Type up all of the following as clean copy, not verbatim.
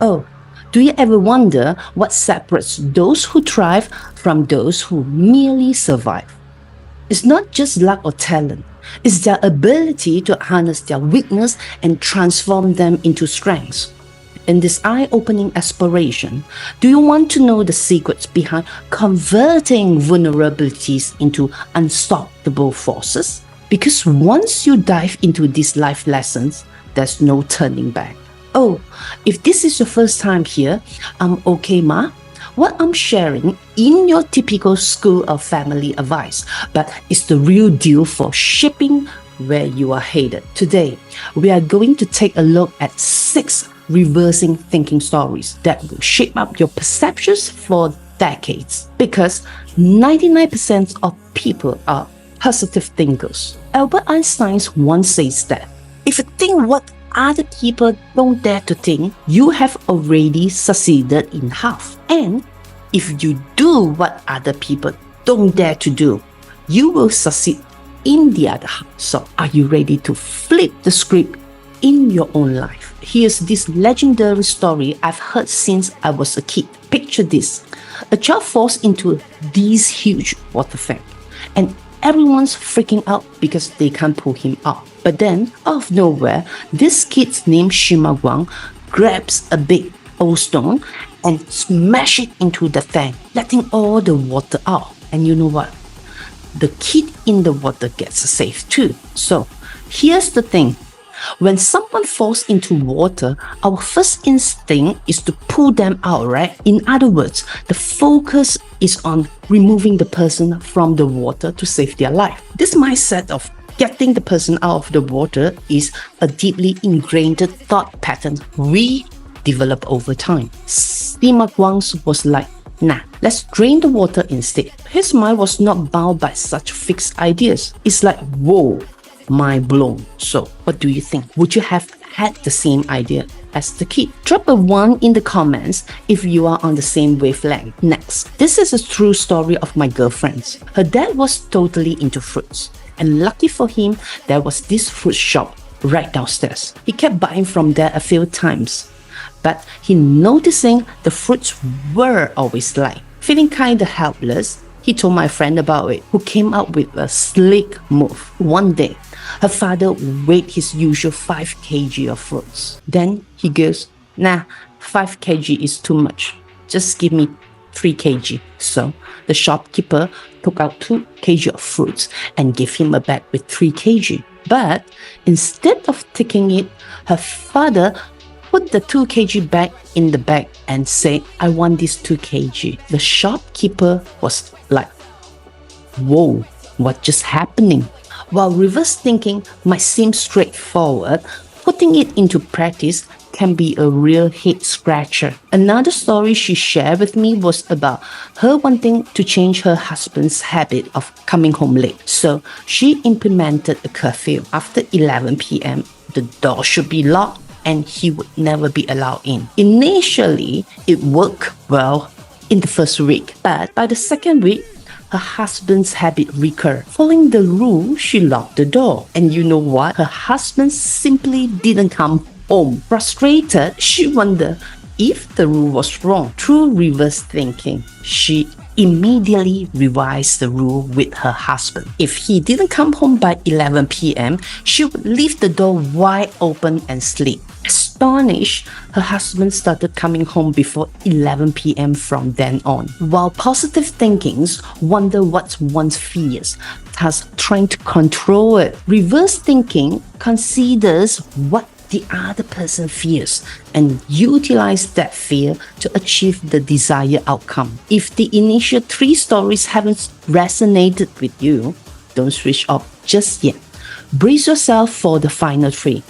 Oh, do you ever wonder what separates those who thrive from those who merely survive? It's not just luck or talent, it's their ability to harness their weakness and transform them into strengths. In this eye opening exploration, do you want to know the secrets behind converting vulnerabilities into unstoppable forces? Because once you dive into these life lessons, there's no turning back. Oh, if this is your first time here, I'm okay, Ma. What I'm sharing in your typical school of family advice, but it's the real deal for shaping where you are headed. Today, we are going to take a look at 6 reversing thinking stories that will shape up your perceptions for decades. Because 99% of people are positive thinkers. Albert Einstein once says that if you think what other people don't dare to think, you have already succeeded in half. And if you do what other people don't dare to do, you will succeed in the other half. So are you ready to flip the script in your own life? Here's this legendary story I've heard since I was a kid. Picture this. A child falls into this huge water tank and everyone's freaking out because they can't pull him out. But then, out of nowhere, this kid named Sima Guang grabs a big old stone and smash it into the tank, letting all the water out. And you know what? The kid in the water gets saved too. So, here's the thing. When someone falls into water, our first instinct is to pull them out, right? In other words, the focus is on removing the person from the water to save their life. This mindset of getting the person out of the water is a deeply ingrained thought pattern we develop over time. Sima Guang was like, nah, let's drain the water instead. His mind was not bound by such fixed ideas. It's like, whoa, mind blown. So, what do you think? Would you have had the same idea as the kid? Drop a 1 in the comments if you are on the same wavelength. Next, this is a true story of my girlfriend's. Her dad was totally into fruits. And lucky for him, there was this fruit shop right downstairs. He kept buying from there a few times. But he noticing the fruits were always light. Feeling kinda helpless, he told my friend about it, who came up with a slick move. One day, her father weighed his usual 5 kg of fruits. Then he goes, nah, 5 kg is too much. Just give me 3 kg. So the shopkeeper took out 2 kg of fruits and gave him a bag with 3 kg. But instead of taking it, her father put the 2 kg bag in the bag and said, I want this 2 kg. The shopkeeper was like, whoa, what just happening? While reverse thinking might seem straightforward, putting it into practice can be a real head scratcher. Another story she shared with me was about her wanting to change her husband's habit of coming home late. So she implemented a curfew. After 11 p.m., the door should be locked and he would never be allowed in. Initially, it worked well in the first week, but by the second week, her husband's habit recurred. Following the rule, she locked the door. And you know what? Her husband simply didn't come home. Frustrated, she wondered if the rule was wrong. Through reverse thinking, she immediately revised the rule with her husband. If he didn't come home by 11 p.m., she would leave the door wide open and sleep. Astonished, her husband started coming home before 11 p.m. from then on. While positive thinkings wonder what one's fears, thus trying to control it. Reverse thinking considers what the other person fears and utilize that fear to achieve the desired outcome. If the initial 3 stories haven't resonated with you, don't switch off just yet. Brace yourself for the final 3.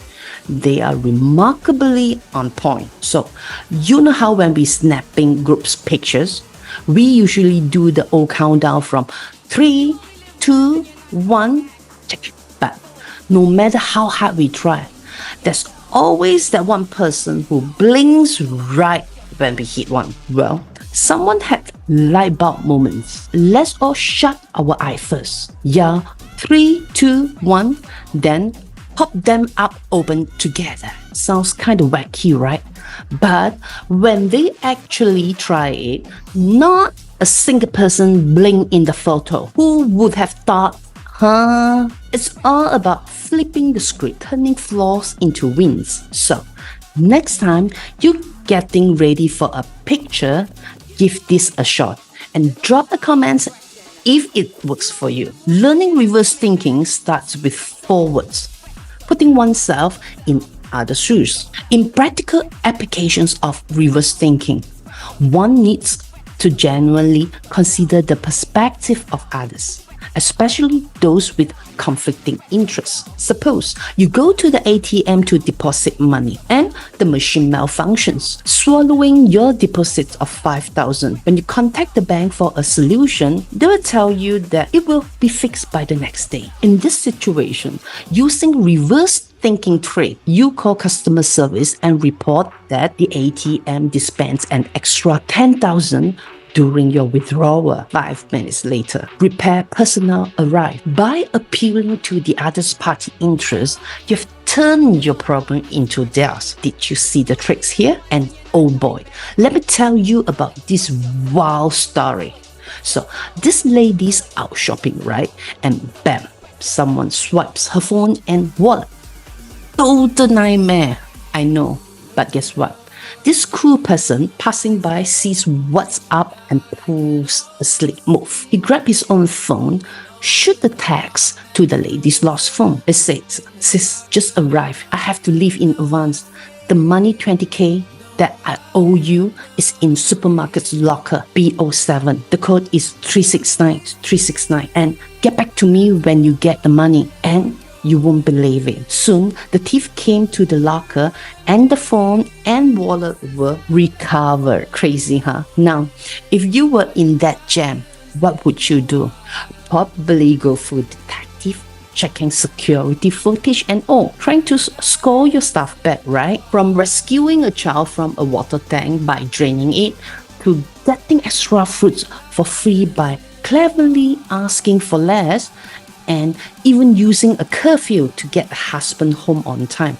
They are remarkably on point. So, you know how when we snapping groups pictures, we usually do the old countdown from 3, 2, 1, check. But no matter how hard we try, there's always that one person who blinks right when we hit 1. Well, someone had light bulb moments. Let's all shut our eye first. Yeah, 3, 2, 1, then pop them up open together. Sounds kind of wacky, right? But when they actually try it, not a single person blinked in the photo. Who would have thought, huh? It's all about flipping the script, turning flaws into wins. So, next time you're getting ready for a picture, give this a shot and drop a comment if it works for you. Learning reverse thinking starts with 4 words: putting oneself in other shoes. In practical applications of reverse thinking, one needs to genuinely consider the perspective of others, especially those with conflicting interests. Suppose you go to the ATM to deposit money and the machine malfunctions, swallowing your deposit of 5,000. When you contact the bank for a solution, they will tell you that it will be fixed by the next day. In this situation, using reverse thinking trick, you call customer service and report that the ATM dispensed an extra 10,000 during your withdrawal. 5 minutes later, repair personnel arrive. By appealing to the other party interest, you've turned your problem into theirs. Did you see the tricks here? And oh boy, let me tell you about this wild story. So this lady's out shopping, right? And bam, someone swipes her phone and wallet. Total nightmare, I know, but guess what? This cool person passing by sees what's up and pulls a slick move. He grabbed his own phone, shoot the text to the lady's lost phone. It says, "Sis, just arrived. I have to leave in advance. The money 20K that I owe you is in supermarket's locker B07. The code is 369 and get back to me when you get the money." And you won't believe it. Soon, the thief came to the locker and the phone and wallet were recovered. Crazy, huh? Now, if you were in that jam, what would you do? Probably go for detective, checking security footage and all, trying to score your stuff back, right? From rescuing a child from a water tank by draining it, to getting extra fruits for free by cleverly asking for less, and even using a curfew to get a husband home on time.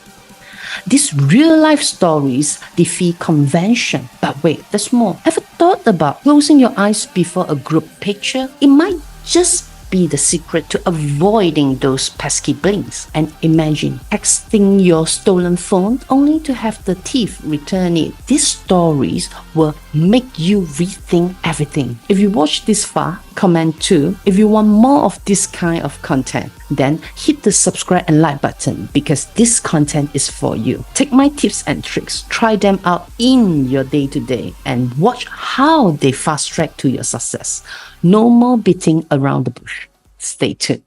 These real-life stories defy convention. But wait, there's more. Ever thought about closing your eyes before a group picture? It might just be the secret to avoiding those pesky blinks. And imagine texting your stolen phone only to have the thief return it. These stories will make you rethink everything. If you watch this far, comment too. If you want more of this kind of content, then hit the subscribe and like button because this content is for you. Take my tips and tricks, try them out in your day-to-day and watch how they fast track to your success. No more beating around the bush. Stay tuned.